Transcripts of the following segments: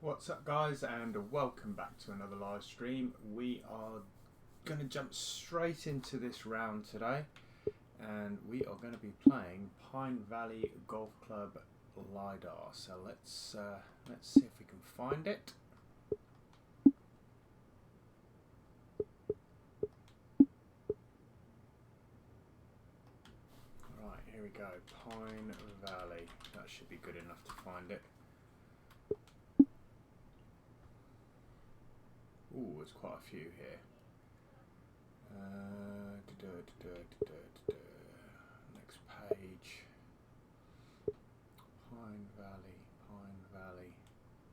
What's up guys, and welcome back to another live stream. We are going to jump straight into this round today, and we are going to be playing Pine Valley Golf Club LiDAR. So let's see if we can find it. Right, here we go. Pine Valley. That should be good enough to find it. Ooh, there's quite a few here. Next page. Pine Valley.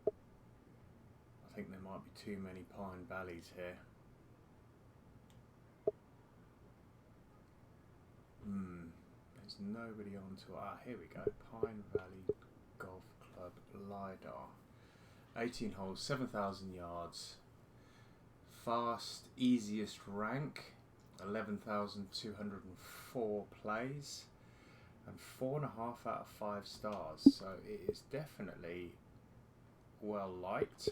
I think there might be too many Pine Valleys here. There's nobody on to. Here we go. Pine Valley Golf Club LiDAR. 18 holes, 7,000 yards. Fast, easiest rank, 11,204 plays, and 4.5 out of 5 stars. So it is definitely well liked.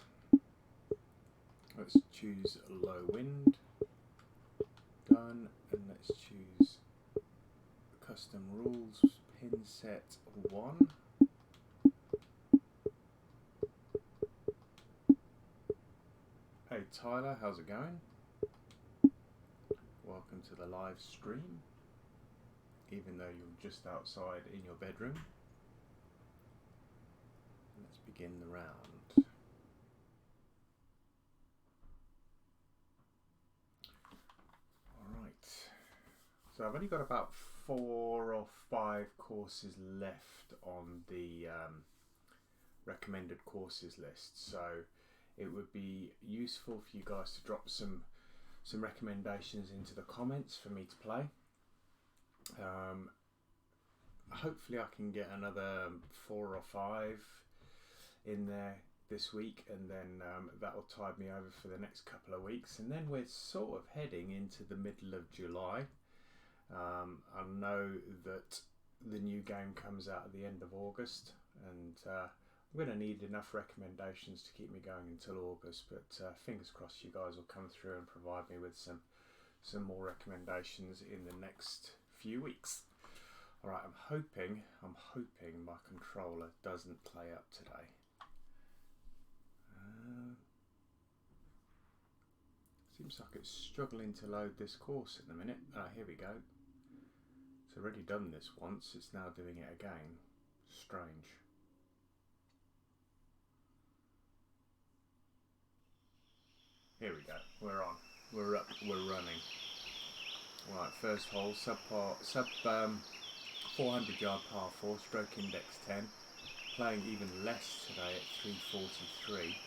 Let's choose low wind. Done, and let's choose custom rules. Pin set 1. Hey Tyler, how's it going? Welcome to the live stream, even though you're just outside in your bedroom. Let's begin the round. Alright, so I've only got about 4 or 5 courses left on the recommended courses list, so it would be useful for you guys to drop some recommendations into the comments for me to play. Hopefully I can get another 4 or 5 in there this week, and then that will tide me over for the next couple of weeks, and then we're sort of heading into the middle of July. I know that the new game comes out at the end of August, and I'm going to need enough recommendations to keep me going until August, but fingers crossed you guys will come through and provide me with some more recommendations in the next few weeks. Alright, I'm hoping my controller doesn't play up today. Seems like it's struggling to load this course at the minute. Here we go. It's already done this once, it's now doing it again. Strange. Here we go, we're on, we're up, we're running. Right, first hole, sub 400 yard par 4, stroke index 10. Playing even less today at 343.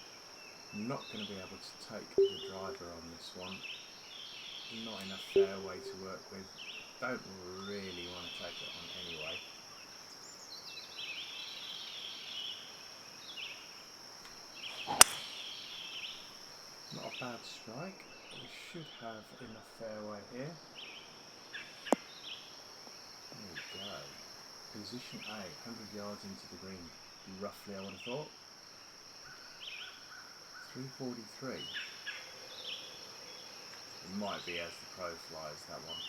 I'm not going to be able to take the driver on this one. Not enough fairway to work with. Don't really want to take it on anyway. Not a bad strike. We should have enough fairway here. There we go. Position A, 100 yards into the green. Roughly, I would have thought. 343. It might be as the crow flies, that one.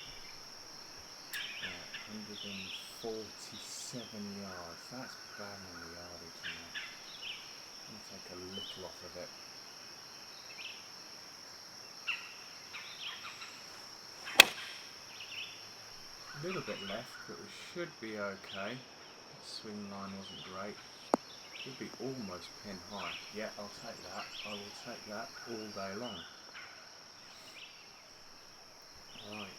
147 yards. That's bang on the yardage now. I'm going to take a little off of it. A little bit left, but we should be okay. The swing line wasn't great. Should be almost pin high. Yeah, I'll take that. I will take that all day long. Right.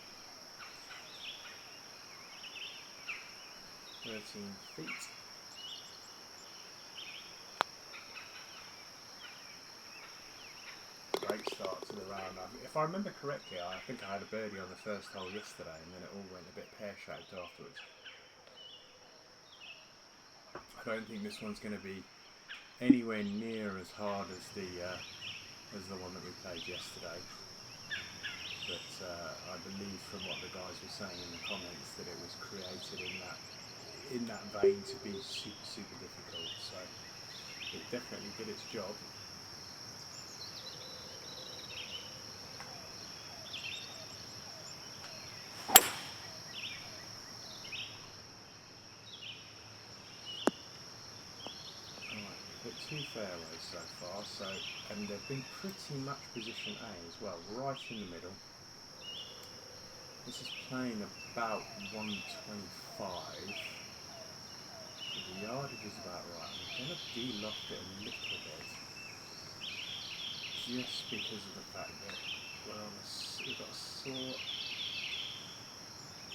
13 feet. Great start to the round. If I remember correctly, I think I had a birdie on the first hole yesterday, and then it all went a bit pear-shaped afterwards. I don't think this one's going to be anywhere near as hard as the one that we played yesterday. But I believe from what the guys were saying in the comments that it was created in that vein to be super difficult. So it definitely did its job. Hit 2 fairways so far, and they've been pretty much position A as well, right in the middle. This is playing about 125. So the yardage is about right. I'm going to de-loft it a little bit, just because of the fact that we've got a sort.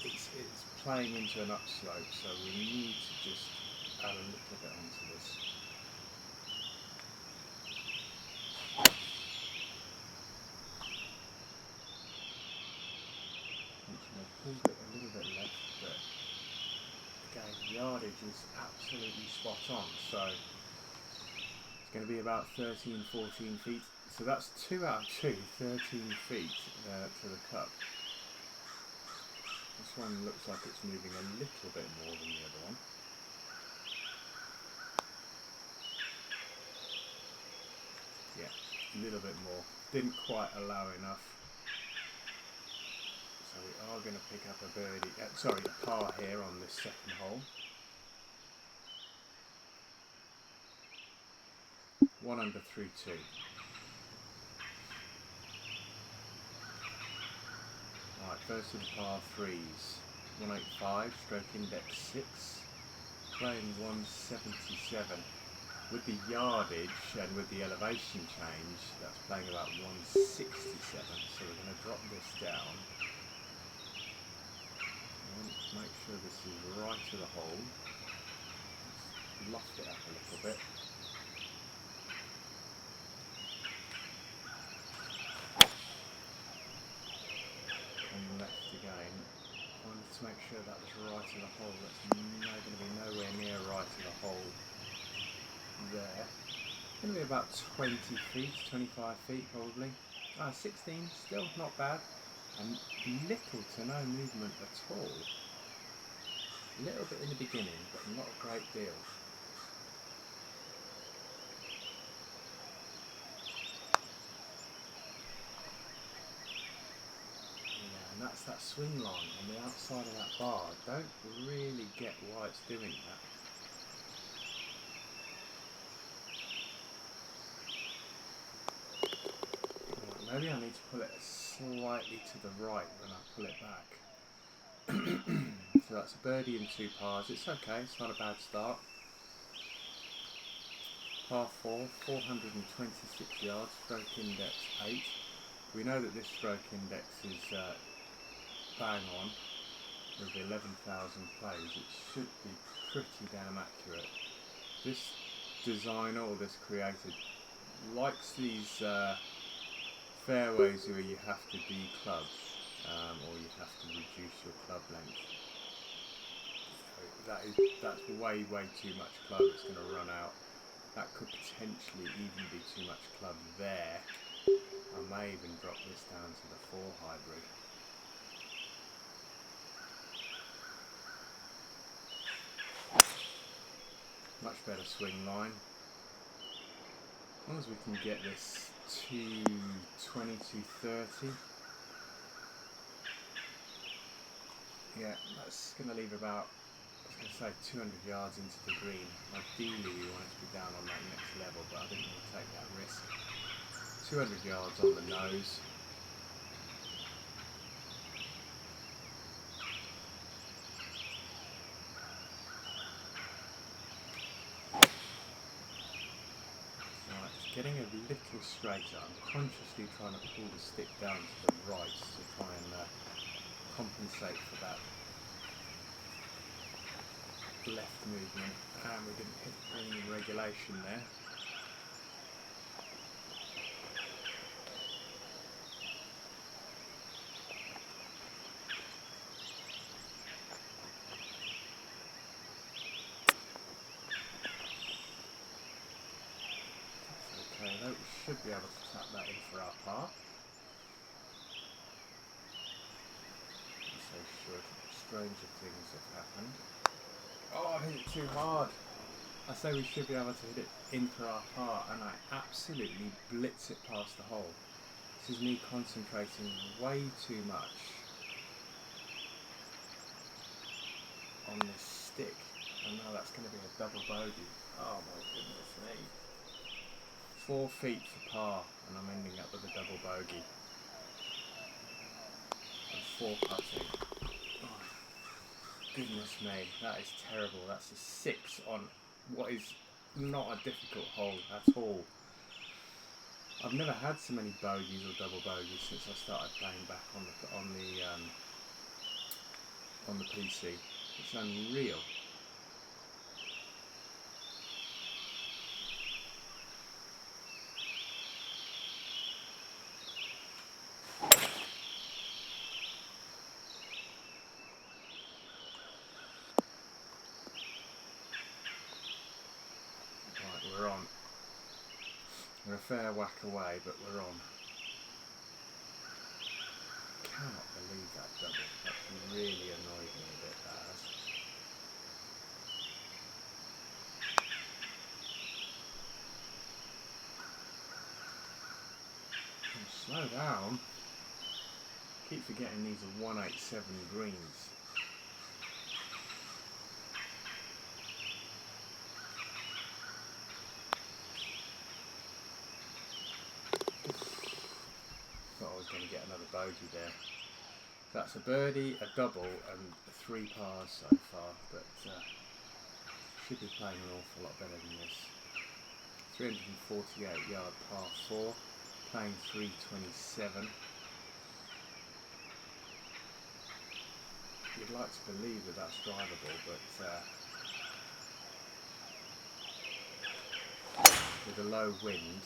It's playing into an upslope, so we need to just add a little bit onto this. Pulled it a little bit left, but again, yardage is absolutely spot on, so it's going to be about 13, 14 feet. So that's 2 out of 2, 13 feet to the cup. This one looks like it's moving a little bit more than the other one. Yeah, a little bit more. Didn't quite allow enough. So we are going to pick up a birdie, a par here on this second hole. 1 under 3-2. Right, first of the par 3s. 185, stroke index 6. Playing 177. With the yardage and with the elevation change, that's playing about 167. So we're going to drop this down. Make sure this is right to the hole. Let's loft it up a little bit. And left again. I wanted to make sure that was right to the hole. That's now going to be nowhere near right to the hole there. It's going to be about 20 feet, 25 feet probably. 16, still not bad. And little to no movement at all. A little bit in the beginning, but not a great deal. Yeah, and that's that swing line on the outside of that bar. I don't really get why it's doing that. Right, maybe I need to pull it slightly to the right when I pull it back. So that's a birdie and 2 pars. It's okay, it's not a bad start. Par 4, 426 yards, stroke index 8. We know that this stroke index is bang on with 11,000 plays. It should be pretty damn accurate. This designer or this creator likes these fairways where you have to de-club or you have to reduce your club length. That's way too much club. It's going to run out. That could potentially even be too much club there. I may even drop this down to the 4 hybrid. Much better swing line. As long as we can get this to 20 to 30. Yeah, that's going to leave about, I was going to say 200 yards into the green. Ideally we want it to be down on that next level, but I didn't want to take that risk. 200 yards on the nose. Right, it's getting a little straighter. I'm consciously trying to pull the stick down to the right to try and compensate for that left movement, and we didn't hit any regulation there. Okay, though, we should be able to tap that in for our par. So should. Stranger things have happened. Oh, I hit it too hard. I say we should be able to hit it in for our par, and I absolutely blitz it past the hole. This is me concentrating way too much on this stick, and now that's going to be a double bogey. Oh my goodness me. 4 feet for par, and I'm ending up with a double bogey. And 4 putting. Oh, goodness me, that is terrible. That's a 6 on what is not a difficult hole at all. I've never had so many bogeys or double bogeys since I started playing back on the PC. It's unreal. Right, we're on. We're a fair whack away, but we're on. Cannot believe that double. That really annoyed me a bit, that has. Slow down. Keep forgetting these are 187 greens. Thought I was going to get another bogey there. That's a birdie, a double, and 3 pars so far, but should be playing an awful lot better than this. 348 yard par 4, playing 327. You'd like to believe that that's drivable, but with a low wind,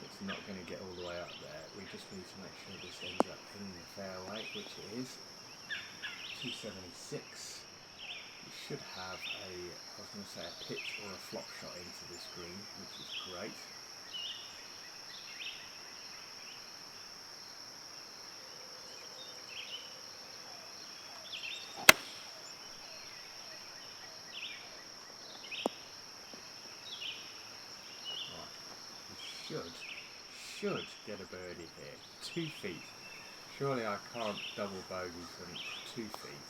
it's not going to get all the way up there. We just need to make sure this ends up in the fairway, which it is. 276. We should have a pitch or a flop shot into this green, which is great. Should get a birdie here. 2 feet. Surely I can't double bogey from 2 feet.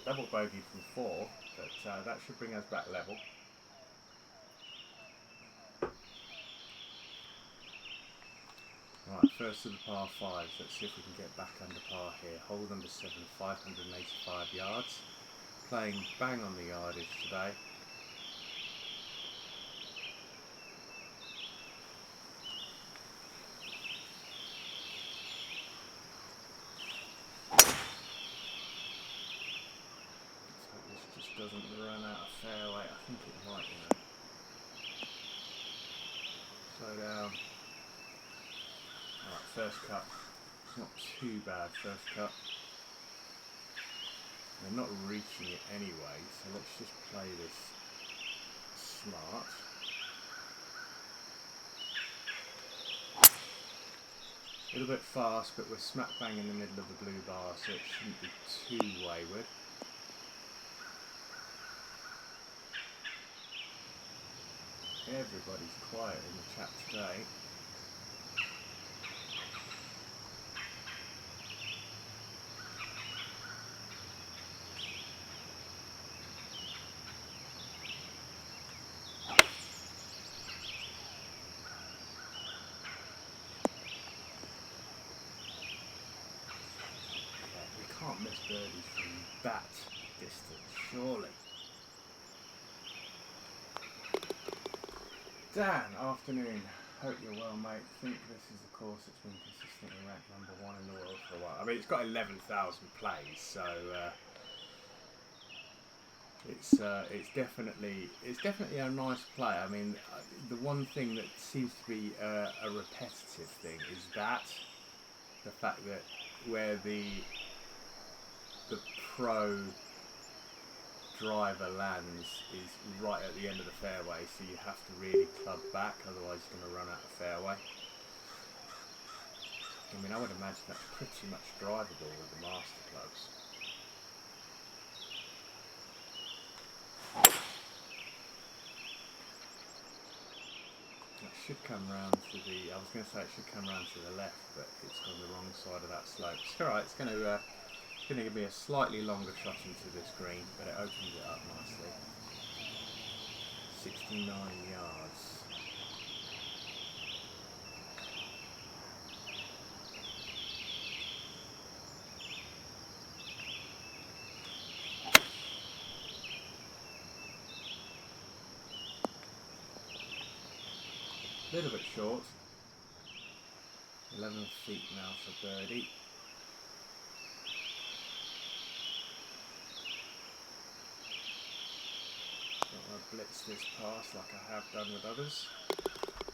Double bogey from 4, but that should bring us back level. Right, first of the par 5s. Let's see if we can get back under par here. Hole number 7, 585 yards. Playing bang on the yardage today. Doesn't run out of fairway. I think it might, you know. Slow down. Alright, first cut. It's not too bad, first cut. They're not reaching it anyway, so let's just play this smart. A little bit fast, but we're smack bang in the middle of the blue bar, so it shouldn't be too wayward. Everybody's quiet in the chat today. We can't miss birdies from that distance, surely. Dan, afternoon. Hope you're well, mate. I think this is the course that's been consistently ranked #1 in the world for a while. I mean, it's got 11,000 plays, so it's definitely a nice play. I mean, the one thing that seems to be a repetitive thing is the fact that where the pro driver lands is right at the end of the fairway, so you have to really club back, otherwise you're going to run out of fairway. I mean, I would imagine that's pretty much drivable with the master clubs. It should come round to the, I was going to say it should come round to the left, but it's on the wrong side of that slope. It's alright, it's going to give me a slightly longer shot into this green, but it opens it up nicely. 69 yards. A little bit short. 11 feet now for birdie. Don't want to blitz this pass like I have done with others.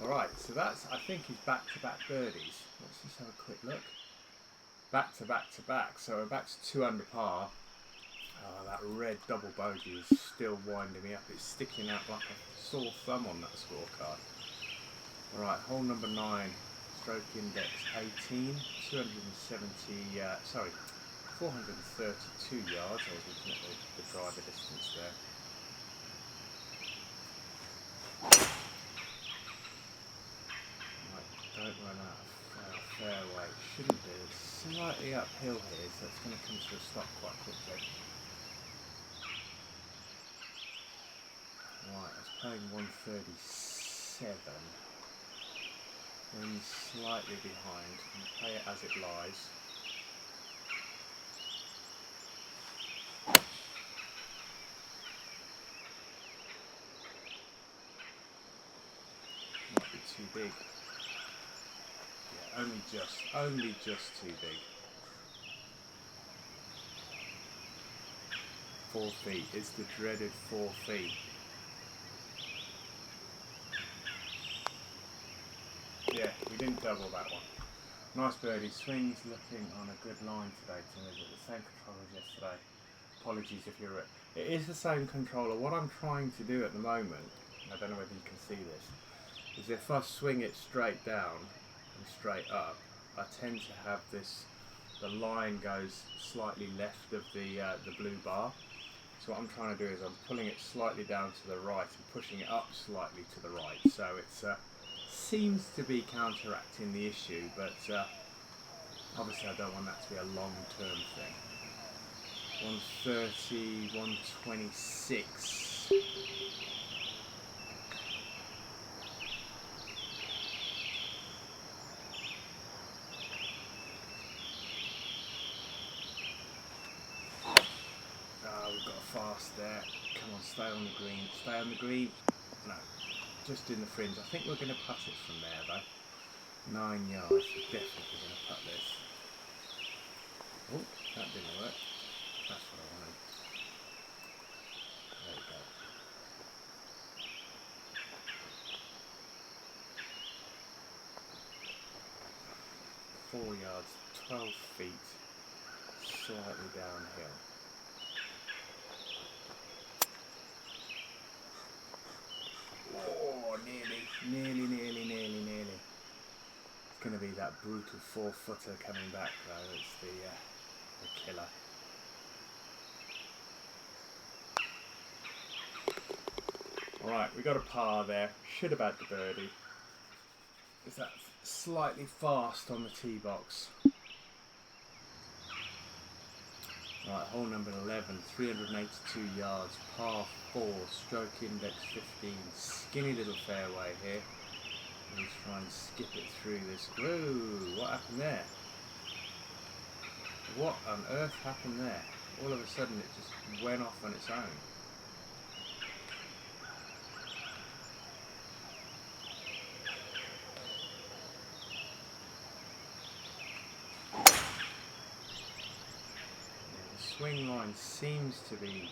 Alright, so that's, I think, his back-to-back birdies. Let's just have a quick look. Back-to-back-to-back. So we're back to 2 under par. Oh, that red double bogey is still winding me up. It's sticking out like a sore thumb on that scorecard. Alright, hole number 9. Stroke index 18. 432 yards. I was looking at the driver distance there. Don't run out of fairway. Shouldn't do. It's slightly uphill here, so it's going to come to a stop quite quickly. Right, I was playing 137. Then slightly behind, and play it as it lies. Might be too big. Yeah, only just too big. 4 feet. It's the dreaded 4 feet. Yeah, we didn't double that one. Nice birdie. Swings looking on a good line today, Tim. Is it the same controller as yesterday? Apologies if you're it. It is the same controller. What I'm trying to do at the moment, I don't know whether you can see this, is if I swing it straight down and straight up, I tend to have this, the line goes slightly left of the blue bar. So what I'm trying to do is I'm pulling it slightly down to the right and pushing it up slightly to the right. So it's seems to be counteracting the issue, but obviously I don't want that to be a long-term thing. 130, 126. We've got a fast there. Come on, stay on the green. Stay on the green. No, just in the fringe. I think we're going to putt it from there though. 9 yards. We're definitely going to putt this. Oh, that didn't work. That's what I wanted. There we go. 4 yards, 12 feet, slightly downhill. Oh, nearly. It's going to be that brutal 4-footer coming back though. It's the killer. Alright, we got a par there. Should have had the birdie. Is that slightly fast on the tee box? Right, hole number 11, 382 yards, par 4, stroke index 15, skinny little fairway here. Let's try and skip it through this. Whoa, what happened there? What on earth happened there? All of a sudden it just went off on its own. Swing line seems to be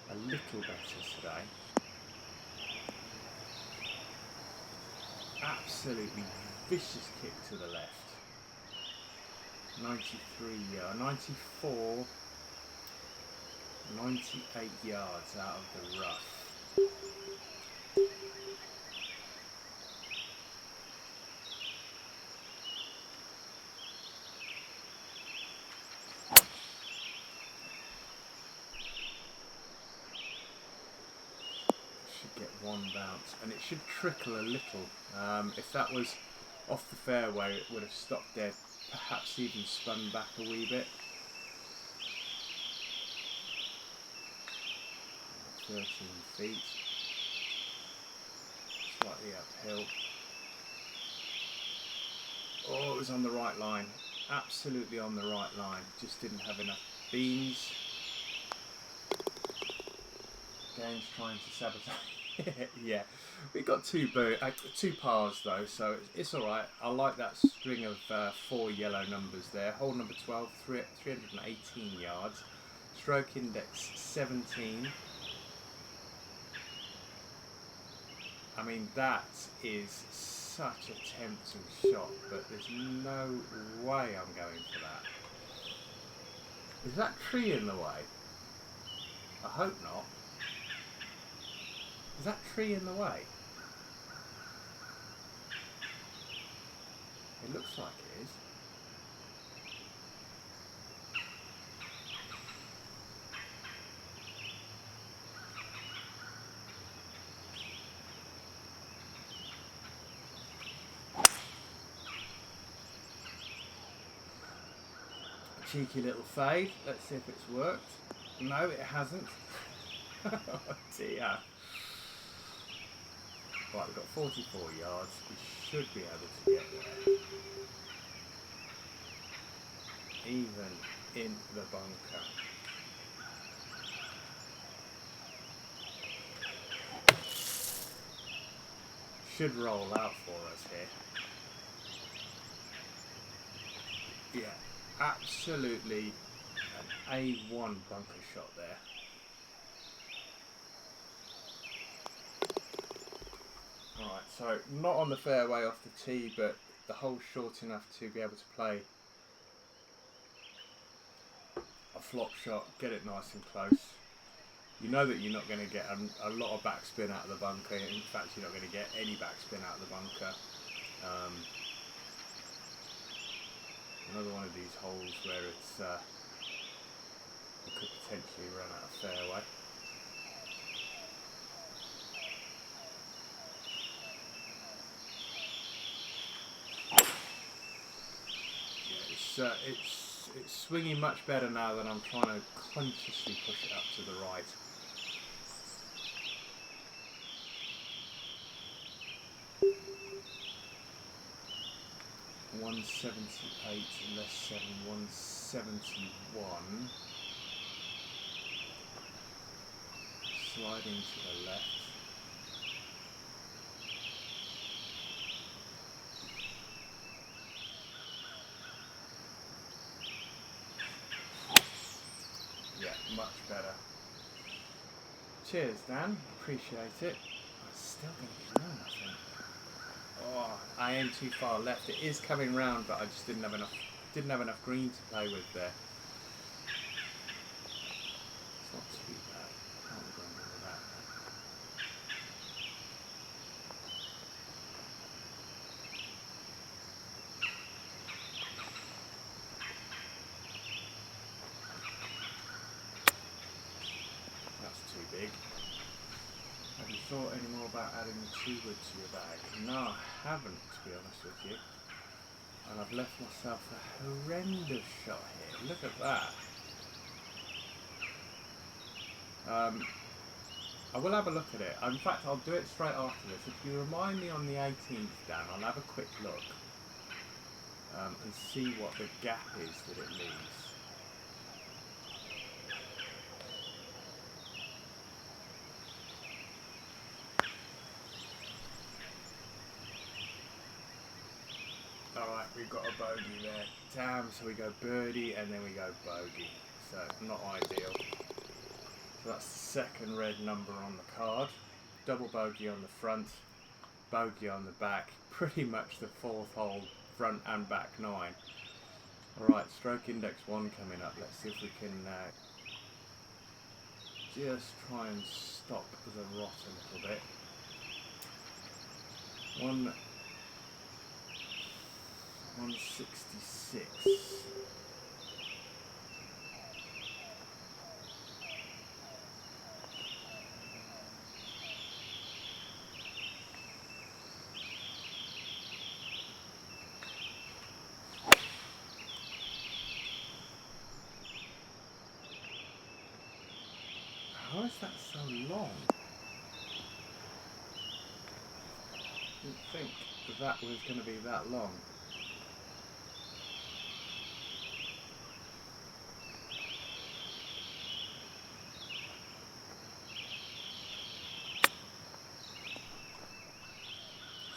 a little better today. Absolutely vicious kick to the left. 94, 98 yards out of the rough. one bounce, and it should trickle a little. If that was off the fairway, it would have stopped dead, perhaps even spun back a wee bit. 13 feet, slightly uphill. Oh, it was on the right line, absolutely on the right line, just didn't have enough beans. Game's trying to sabotage. Yeah, we got two pars though, so it's alright. I like that string of 4 yellow numbers there. Hole number 12, 318 yards. Stroke index 17. I mean, that is such a tempting shot, but there's no way I'm going for that. Is that tree in the way? I hope not. Is that tree in the way? It looks like it is. Cheeky little fade. Let's see if it's worked. No, it hasn't. Oh dear. Right, we've got 44 yards. We should be able to get there. Even in the bunker. Should roll out for us here. Yeah, absolutely an A1 bunker shot there. Alright, so not on the fairway off the tee, but the hole's short enough to be able to play a flop shot, get it nice and close. You know that you're not going to get a lot of backspin out of the bunker. In fact, you're not going to get any backspin out of the bunker. Another one of these holes where it's you could potentially run out of fairway. Yeah, it's swinging much better now that I'm trying to consciously push it up to the right. $178 less 7, 171. Sliding to the left. Yeah, much better. Cheers, Dan. Appreciate it. It's still going to be round, I think. Oh, I am too far left. It is coming round, but I just didn't have enough green to play with there. It's not too bad. Can't remember that. That's too big. Have you thought any more about adding the 2 wood to your bag? No, I haven't, to be honest with you. And I've left myself a horrendous shot here. Look at that. I will have a look at it. In fact, I'll do it straight after this. If you remind me on the 18th, Dan, I'll have a quick look and see what the gap is that it leaves. Alright, we've got a bogey there. Damn, so we go birdie and then we go bogey. So, not ideal. So that's the second red number on the card. Double bogey on the front, bogey on the back. Pretty much the 4th hole, front and back 9. Alright, stroke index 1 coming up. Let's see if we can just try and stop the rot a little bit. 166. Why is that so long? Didn't think that was going to be that long.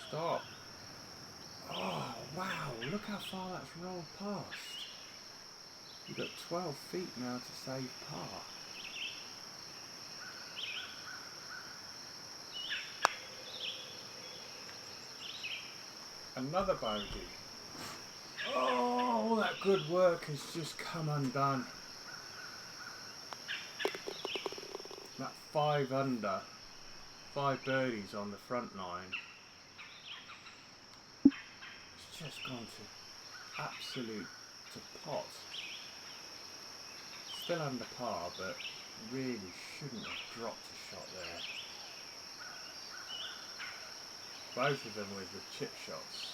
Stop. Oh, wow, look how far that's rolled past. You've got 12 feet now to save par. Another bogey. Oh, all that good work has just come undone. That 5 under, 5 birdies on the front nine. It's just gone to absolute pot. Still under par, but really shouldn't have dropped a shot there. Both of them with the chip shots.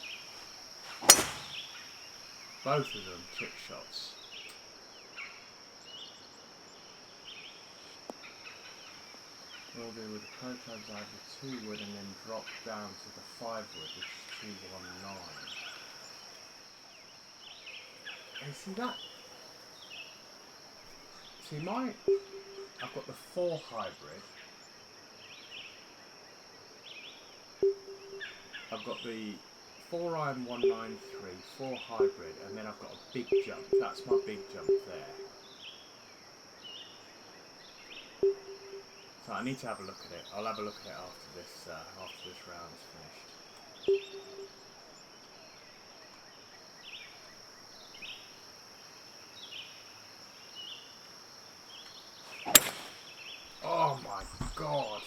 Both of them chip shots. We'll do with the pro clubs either 2 wood and then drop down to the 5 wood, which is 219. And see that? See I've got the 4 hybrid. I've got the 4 iron 193, 4 hybrid, and then I've got a big jump. That's my big jump there. So I need to have a look at it. I'll have a look at it after this round is finished. Oh my god!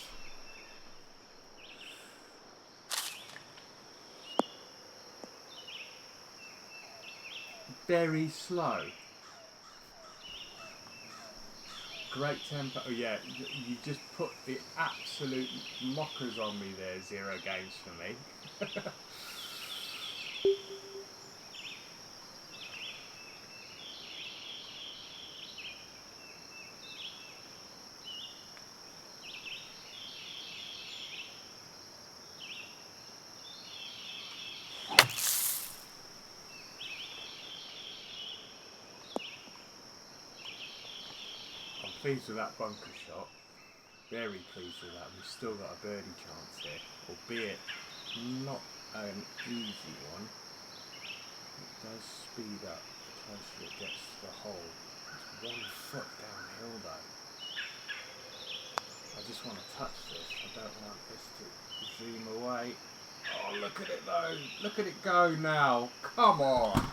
Very slow. Great tempo. Oh yeah, you just put the absolute mockers on me there. 0 games for me. Pleased with that bunker shot. Very pleased with that. We've still got a birdie chance here, albeit not an easy one. It does speed up the closer it gets to the hole. It's 1 foot downhill though. I just want to touch this. I don't want this to zoom away. Oh, look at it though. Look at it go now. Come on.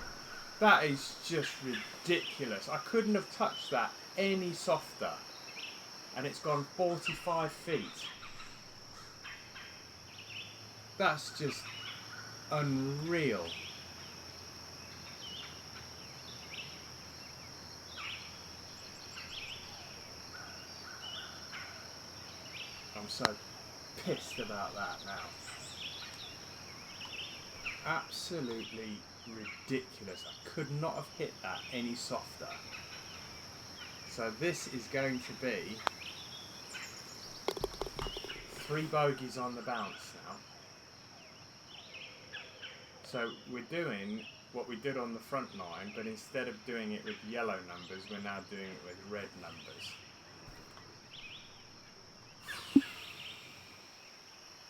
That is just ridiculous. I couldn't have touched that any softer. And it's gone 45 feet. That's just unreal. I'm so pissed about that now. Absolutely ridiculous. I could not have hit that any softer. So this is going to be 3 bogeys on the bounce now. So we're doing what we did on the front 9, but instead of doing it with yellow numbers, we're now doing it with red numbers.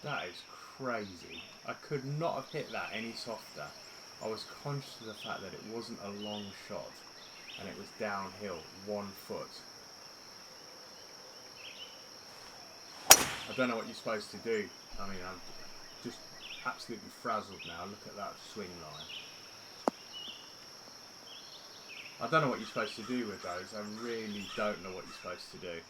That is crazy. I could not have hit that any softer. I was conscious of the fact that it wasn't a long shot and it was downhill 1 foot. I don't know what you're supposed to do. I mean, I'm just absolutely frazzled now. Look at that swing line. I don't know what you're supposed to do with those. I really don't know what you're supposed to do.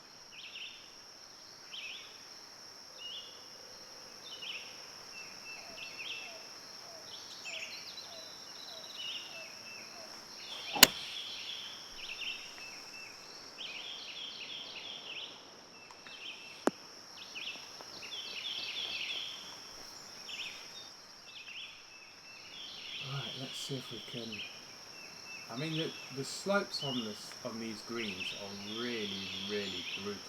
Let's see if we can. I mean, the slopes on these greens are really, really brutal.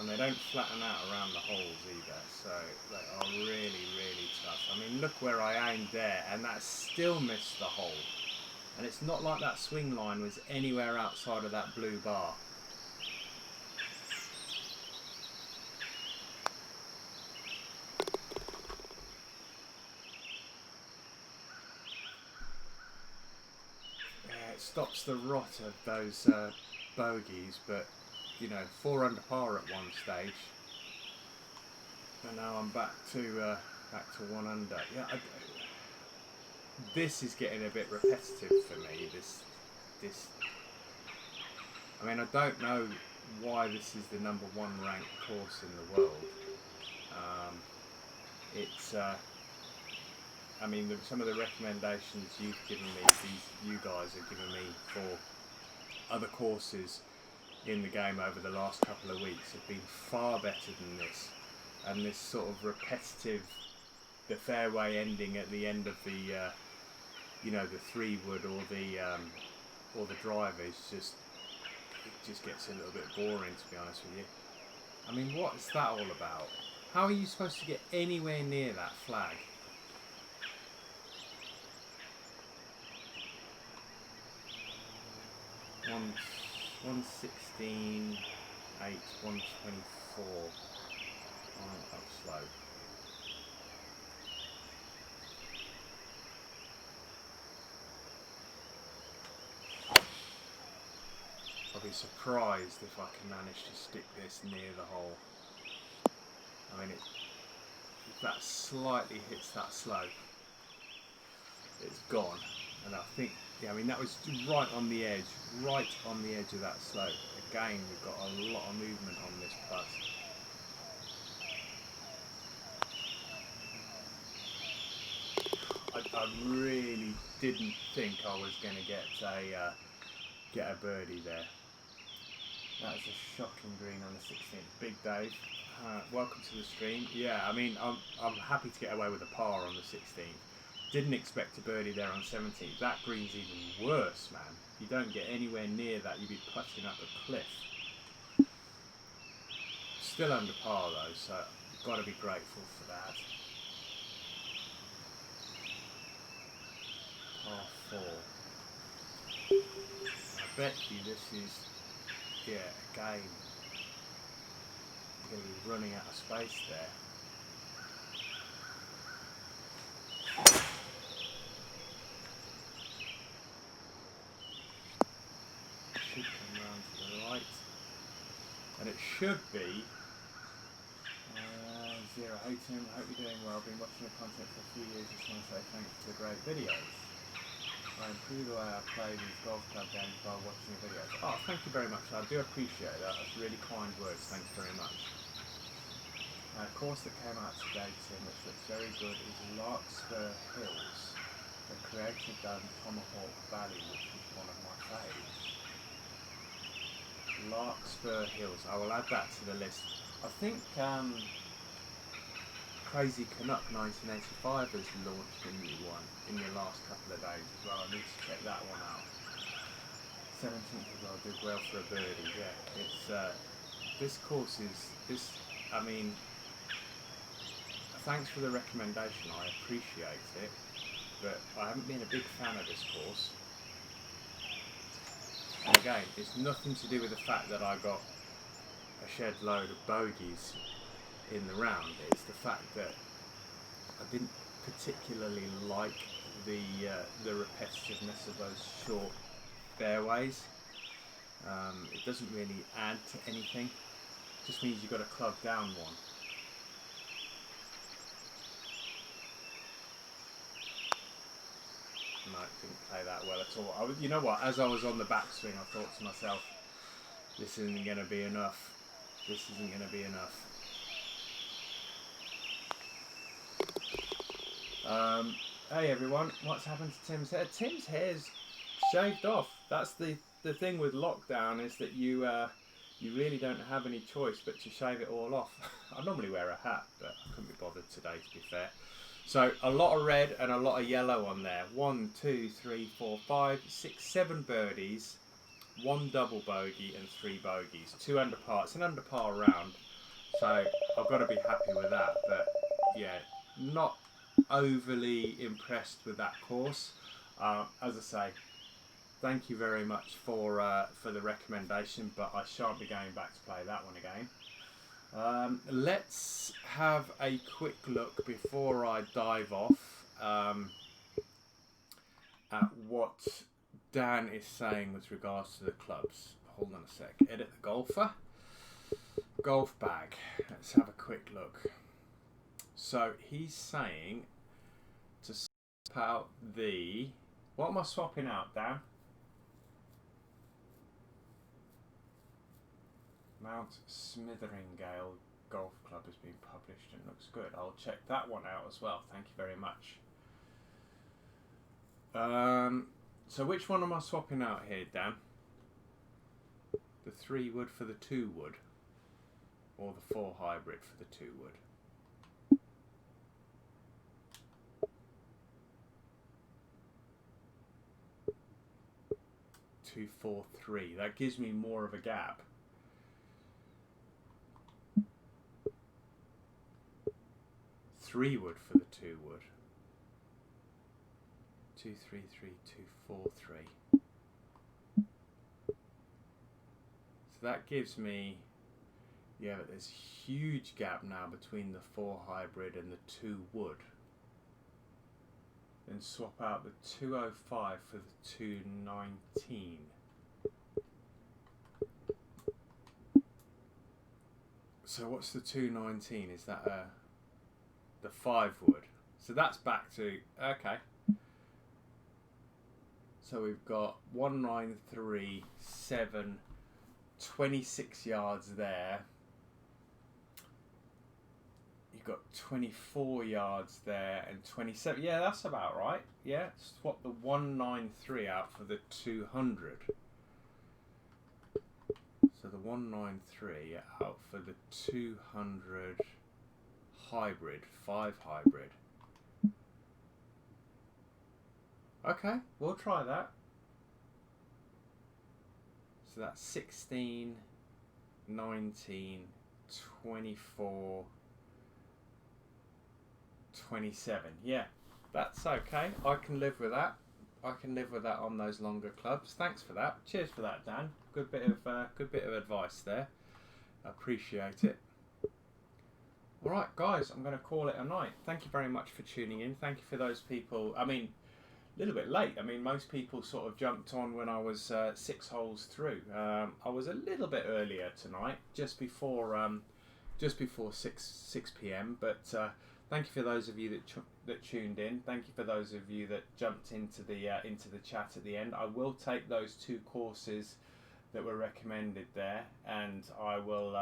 and they don't flatten out around the holes either, so they are really, really tough. I mean, look where I aimed there, and that still missed the hole. And it's not like that swing line was anywhere outside of that blue bar. It stops the rot of those bogeys, but you know, 4 under par at one stage, and now I'm back to 1 under. Yeah, this is getting a bit repetitive for me. This. I mean, I don't know why this is the #1 ranked course in the world. It's. I mean, some of the recommendations you've given me, you guys have given me for other courses in the game over the last couple of weeks have been far better than this. And this sort of repetitive, the fairway ending at the end of the, you know, the 3-wood or the driver is just, it just gets a little bit boring, to be honest with you. I mean, what is that all about? How are you supposed to get anywhere near that flag? One 116, 8, 124 on upslope. I'll be surprised if I can manage to stick this near the hole. I mean, if that slightly hits that slope, it's gone. And I think, yeah, I mean, that was right on the edge of that slope. Again, we've got a lot of movement on this putt. I really didn't think I was going to get a birdie there. That is a shocking green on the 16th. Big Dave, welcome to the stream. Yeah, I mean, I'm happy to get away with a par on the 16th. Didn't expect a birdie there on 17th. That green's even worse, man. If you don't get anywhere near that, you'd be putting up a cliff. Still under par though, so you've got to be grateful for that. Par 4. I bet you this is, yeah, again, you're going to be running out of space there. Should come round to the right, and it should be 018. I hope you're doing well. I've been watching your content for a few years. Just want to say thanks for the great videos. I improve the way I play these golf club games while watching your videos. Oh, thank you very much. I do appreciate that. That's really kind words. Thanks very much. A course that came out today, Tim, which looks very good, is Larkspur Hills, the creator done Tomahawk Valley, which is one of my faves. Larkspur Hills. I will add that to the list. I think Crazy Canuck 1985 has launched a new one in the last couple of days as well. I need to check that one out. 17th as well, did well for a birdie. Yeah, it's this course is this. I mean, thanks for the recommendation. I appreciate it, but I haven't been a big fan of this course. And again, it's nothing to do with the fact that I got a shed load of bogeys in the round. It's the fact that I didn't particularly like the repetitiveness of those short fairways. It doesn't really add to anything. It just means you've got to club down one. No, didn't play that well at all. You know what? As I was on the backswing, I thought to myself, this isn't going to be enough. This isn't going to be enough. Hey everyone, what's happened to Tim's hair? Tim's hair's shaved off. That's the thing with lockdown, is that you really don't have any choice but to shave it all off. I normally wear a hat, but I couldn't be bothered today, to be fair. So a lot of red and a lot of yellow on there. 1, 2, 3, 4, 5, 6, 7 birdies, 1 double bogey and 3 bogeys. 2 under par. It's an under par round. So I've got to be happy with that. But yeah, not overly impressed with that course. As I say, thank you very much for the recommendation, but I shan't be going back to play that one again. Let's have a quick look before I dive off at what Dan is saying with regards to the clubs. Hold on a sec. Edit the golfer. Golf bag. Let's have a quick look. So he's saying to swap out the... What am I swapping out, Dan? Mount Smitheringale Golf Club has been published and looks good. I'll check that one out as well. Thank you very much. So which one am I swapping out here, Dan? The 3 wood for the 2 wood? Or the 4 hybrid for the 2 wood? 2, 4, 3. That gives me more of a gap. Three wood for the 2 wood. 2, 3, 3, 2, 4, 3. So that gives me, yeah, but there's a huge gap now between the 4 hybrid and the 2 wood. Then swap out the 205 for the 219. So what's the 219? Is that the 5 wood? So that's back to, okay. So we've got 193, 7, 26 yards there. You've got 24 yards there and 27. Yeah, that's about right. Yeah, swap the 193 out for the 200. So the 193 out for the 200 hybrid, 5 hybrid. Okay, we'll try that. So that's 16, 19, 24, 27. Yeah, that's okay. I can live with that. I can live with that on those longer clubs. Thanks for that. Cheers for that, Dan. Good bit of advice there. Appreciate it. All right, guys, I'm going to call it a night. Thank you very much for tuning in. Thank you for those people. I mean, a little bit late. I mean, most people sort of jumped on when I was 6 holes through. I was a little bit earlier tonight, just before 6 p.m. But thank you for those of you that tuned in. Thank you for those of you that jumped into the chat at the end. I will take those 2 courses that were recommended there, and I will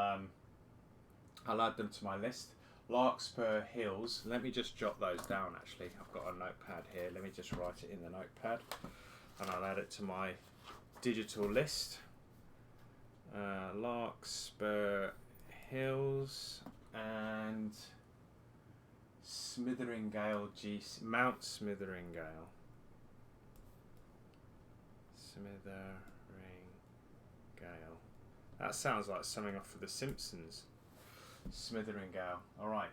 I'll add them to my list. Larkspur Hills. Let me just jot those down. Actually, I've got a notepad here. Let me just write it in the notepad, and I'll add it to my digital list. Larkspur Hills and Smitheringale Mount Smitheringale. Smitheringale. That sounds like something off of The Simpsons. Smitheringale. Alright,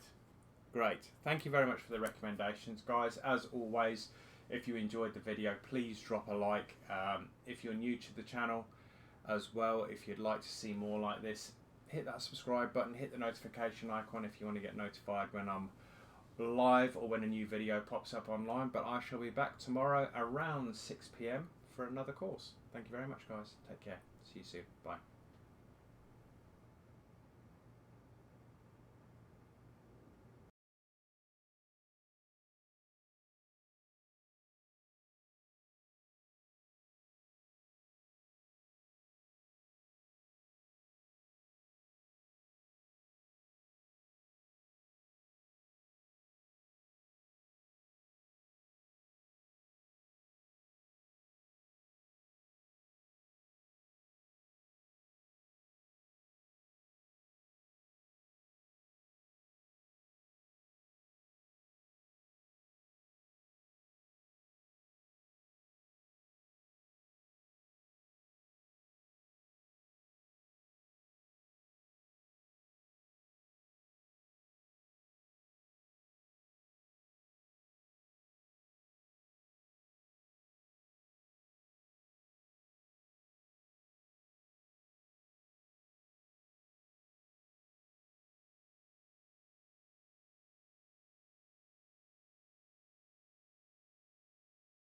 great. Thank you very much for the recommendations, guys. As always, if you enjoyed the video, please drop a like. If you're new to the channel as well, if you'd like to see more like this, hit that subscribe button, hit the notification icon if you want to get notified when I'm live or when a new video pops up online. But I shall be back tomorrow around 6 p.m. for another course. Thank you very much, guys. Take care. See you soon. Bye.